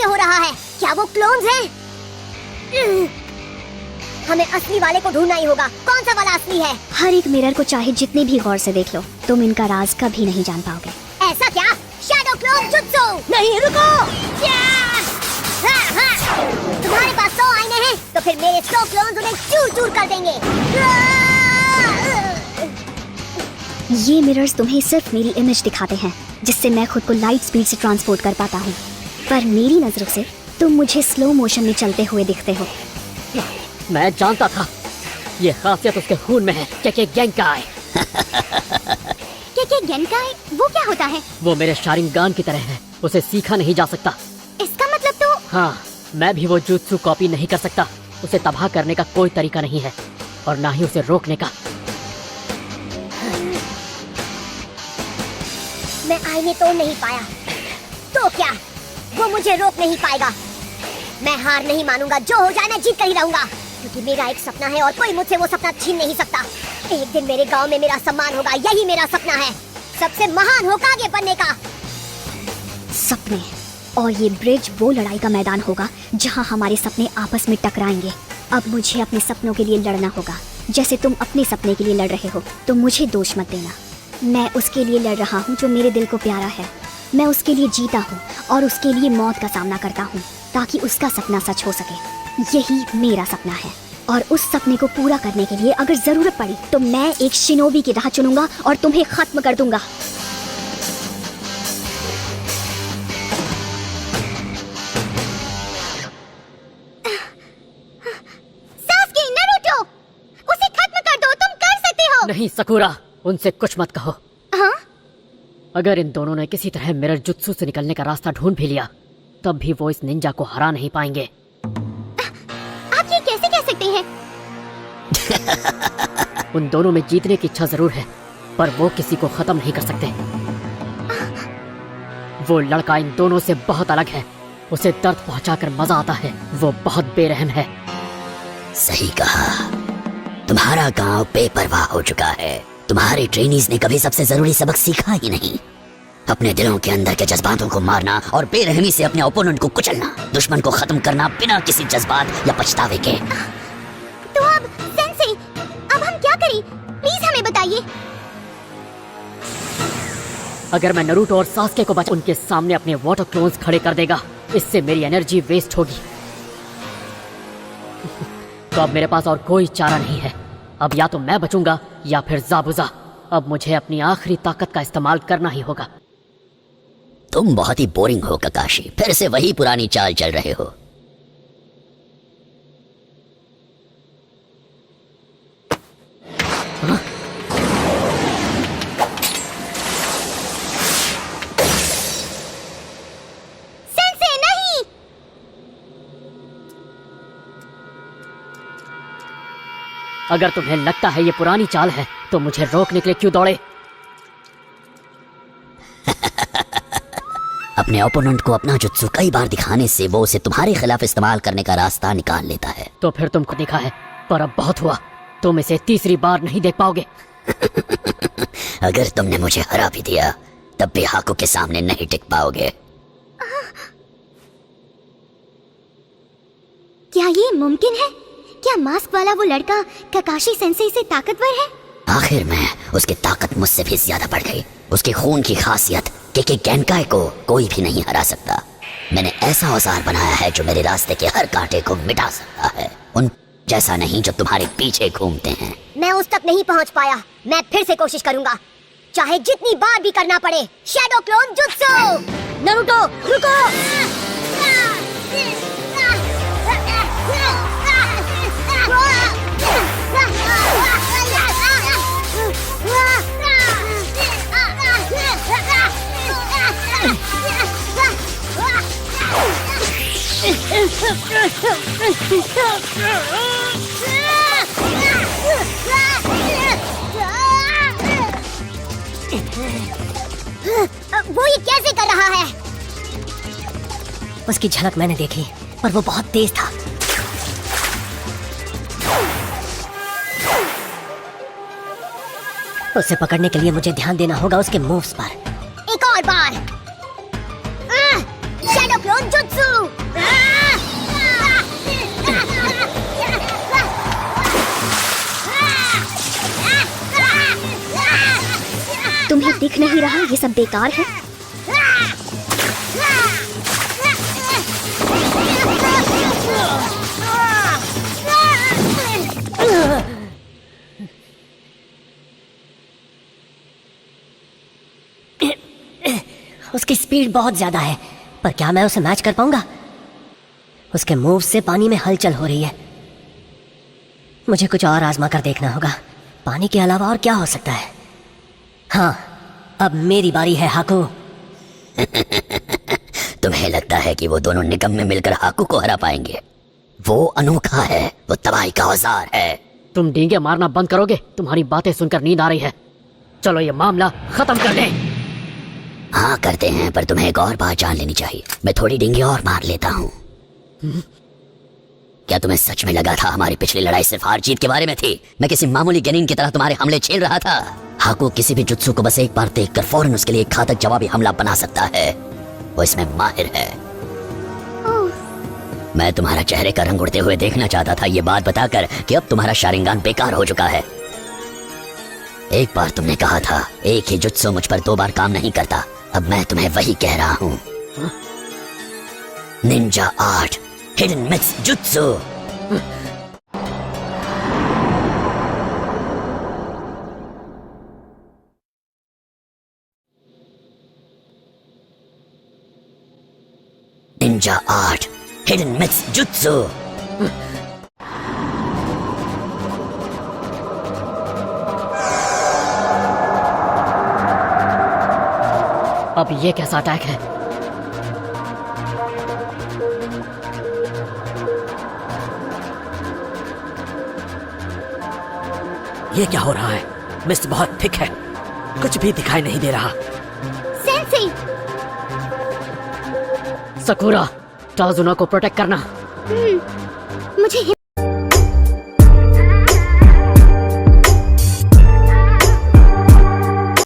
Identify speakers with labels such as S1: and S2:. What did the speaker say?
S1: कैसे हो रहा है? क्या वो क्लोन्स हैं? हमें असली वाले को ढूंढना ही होगा। कौन सा वाला असली है?
S2: हर एक मिरर को चाहे जितने भी गौर से देख लो, तुम इनका राज कभी नहीं जान पाओगे।
S1: ऐसा क्या? Shadow clone jutsu!
S3: नहीं, रुको!
S1: तुम्हारे पास 100 आईने हैं, तो फिर मेरे 100 क्लोन्स उन्हें चूर-चूर कर देंगे।
S2: ये मिरर्स तुम्हें सिर्फ मेरी इमेज दिखाते हैं, जिससे मैं खुद को लाइट स्पीड से ट्रांसपोर्ट कर पाता हूँ। पर मेरी नजरों से तुम मुझे स्लो मोशन में चलते हुए दिखते हो।
S3: मैं जानता था, ये खासियत उसके खून में है। केके गेंकाई।
S1: केके गेंकाई? वो क्या होता है?
S3: वो मेरे शारिंगान की तरह है, उसे सीखा नहीं जा सकता।
S1: इसका मतलब तो?
S3: हाँ, मैं भी वो जुत्सु कॉपी नहीं कर सकता। उसे तबाह करने का कोई तरीका नहीं है, और ना ही उसे रोकने का।
S1: मैं आईने तोड़ नहीं पाया, तो क्या वो मुझे रोक नहीं पाएगा? मैं हार नहीं मानूंगा, जो हो जाए मैं जीत कर ही रहूंगा, क्योंकि मेरा एक सपना है और कोई मुझसे वो सपना छीन नहीं सकता। एक दिन मेरे गांव में मेरा सम्मान होगा, यही मेरा सपना है, सबसे महान होकागे बनने का।
S2: सपने? और ये ब्रिज वो लड़ाई का मैदान होगा जहाँ हमारे सपने आपस में टकराएंगे। अब मुझे अपने सपनों के लिए लड़ना होगा, जैसे तुम अपने सपने के लिए लड़ रहे हो। तो मुझे दोष मत देना, मैं उसके लिए लड़ रहा हूँ जो मेरे दिल को प्यारा है। मैं उसके लिए जीता हूँ और उसके लिए मौत का सामना करता हूँ, ताकि उसका सपना सच हो सके। यही मेरा सपना है, और उस सपने को पूरा करने के लिए अगर जरूरत पड़ी तो मैं एक शिनोबी की राह चुनूंगा और तुम्हें खत्म कर दूंगा।
S1: सास्के, नारुतो, उसे खत्म कर दो, तुम कर सकते हो।
S3: नहीं सकुरा, उनसे कुछ मत कहो।
S1: हाँ?
S3: अगर इन दोनों ने किसी तरह मिरर जुत्सु से निकलने का रास्ता ढूंढ भी लिया, तब भी वो इस निंजा को हरा नहीं पाएंगे।
S1: आप ये कैसे कह सकते हैं?
S3: उन दोनों में जीतने की इच्छा जरूर है, पर वो किसी को खत्म नहीं कर सकते। वो लड़का इन दोनों से बहुत अलग है, उसे दर्द पहुंचाकर मजा आता है। वो बहुत बेरहम है।
S4: सही कहा, तुम्हारा गांव बेपरवाह हो चुका है। तुम्हारे ट्रेनीज ने कभी सबसे जरूरी सबक सीखा ही नहीं, अपने दिलों के अंदर के जज्बातों को मारना और बेरहमी से अपने ओपोनेंट को कुचलना, दुश्मन को खत्म करना बिना किसी जज्बात या पछतावे के।
S1: तो अब सेंसे, अब हम क्या करें? प्लीज हमें बताइए।
S3: अगर मैं नारुतो और सास्के को बचा उनके सामने अपने वाटर क्लोन्स खड़े कर देगा, इससे मेरी एनर्जी वेस्ट होगी। तो अब मेरे पास और कोई चारा नहीं है। अब या तो मैं बचूंगा या फिर ज़ाबुज़ा। अब मुझे अपनी आखिरी ताकत का इस्तेमाल करना ही होगा।
S4: तुम बहुत ही बोरिंग हो ककाशी, फिर से वही पुरानी चाल चल रहे हो।
S1: सेंसे, नहीं!
S3: अगर तुम्हें लगता है ये पुरानी चाल है, तो मुझे रोकने के लिए क्यों दौड़े?
S4: अपने ओपोनेंट को अपना जुत्सु कई बार दिखाने से वो उसे तुम्हारे खिलाफ इस्तेमाल करने का रास्ता निकाल लेता है।
S3: तो फिर तुमको दिखा है, पर अब बहुत हुआ। तुम इसे तीसरी बार नहीं देख पाओगे।
S4: अगर तुमने मुझे हरा भी दिया, तब भी हाको के सामने नहीं टिक पाओगे।
S1: क्या ये मुमकिन है? क्या मास्क वाला वो लड़का ककाशी सेंसे से ताकतवर है?
S4: आखिर में उसकी ताकत मुझसे भी ज्यादा बढ़ गई। उसके खून की खासियत केके गेंकाई को कोई भी नहीं हरा सकता। मैंने ऐसा औजार बनाया है जो मेरे रास्ते के हर कांटे को मिटा सकता है, उन जैसा नहीं जो तुम्हारे पीछे घूमते हैं।
S1: मैं उस तक नहीं पहुंच पाया, मैं फिर से कोशिश करूंगा, चाहे जितनी बार भी करना पड़े। Shadow clone jutsu!
S3: नारुतो, रुको!
S1: वो ये कैसे कर रहा है?
S3: उसकी झलक मैंने देखी, पर वो बहुत तेज था। उसे पकड़ने के लिए मुझे ध्यान देना होगा उसके मूव्स पर।
S1: एक और बार। Shadow cyclone jutsu.
S2: तुम्हें दिख नहीं रहा ये सब बेकार है?
S5: उसकी स्पीड बहुत ज्यादा है, पर क्या मैं उसे मैच कर पाऊंगा? उसके मूव से पानी में हलचल हो रही है। मुझे कुछ और आजमा कर देखना होगा। पानी के अलावा और क्या हो सकता है? हाँ, अब मेरी बारी है हाकू।
S4: तुम्हें लगता है कि वो दोनों निकम्मे मिलकर हाकू को हरा पाएंगे? वो अनोखा है, वो तबाही का औजार है।
S3: तुम डींगे मारना बंद करोगे? तुम्हारी बातें सुनकर नींद आ रही है। चलो ये मामला खत्म कर दें।
S4: हाँ करते हैं, पर तुम्हें एक और बात जान लेनी चाहिए। मैं थोड़ी डींगे और मार लेता हूँ। क्या तुम्हें सच में लगा था हमारी पिछली लड़ाई सिर्फ हार जीत के बारे में थी? मैं किसी मामूली गेनिन की तरह तुम्हारे हमले झेल रहा था। हाकू किसी भी जुत्सु को बस एक बार देखकर फौरन उसके लिए एक घातक जवाबी हमला बना सकता है। वो इसमें माहिर है। मैं तुम्हारा चेहरे का रंग उड़ते हुए देखना चाहता था, ये बात बताकर कि अब तुम्हारा शारिंगान बेकार हो चुका है। एक बार तुमने कहा था एक ही जुत्सु मुझ पर 2 बार काम नहीं करता। अब मैं तुम्हें वही कह रहा हूँ। Ninja art, hidden mix jutsu. Ninja art, hidden mix jutsu.
S3: अब ये कैसा अटैक है?
S6: ये क्या हो रहा है? मिस्ट बहुत थिक है, कुछ भी दिखाई नहीं दे रहा।
S1: सेंसी,
S3: सकुरा, टाजुना को प्रोटेक्ट करना।
S2: मुझे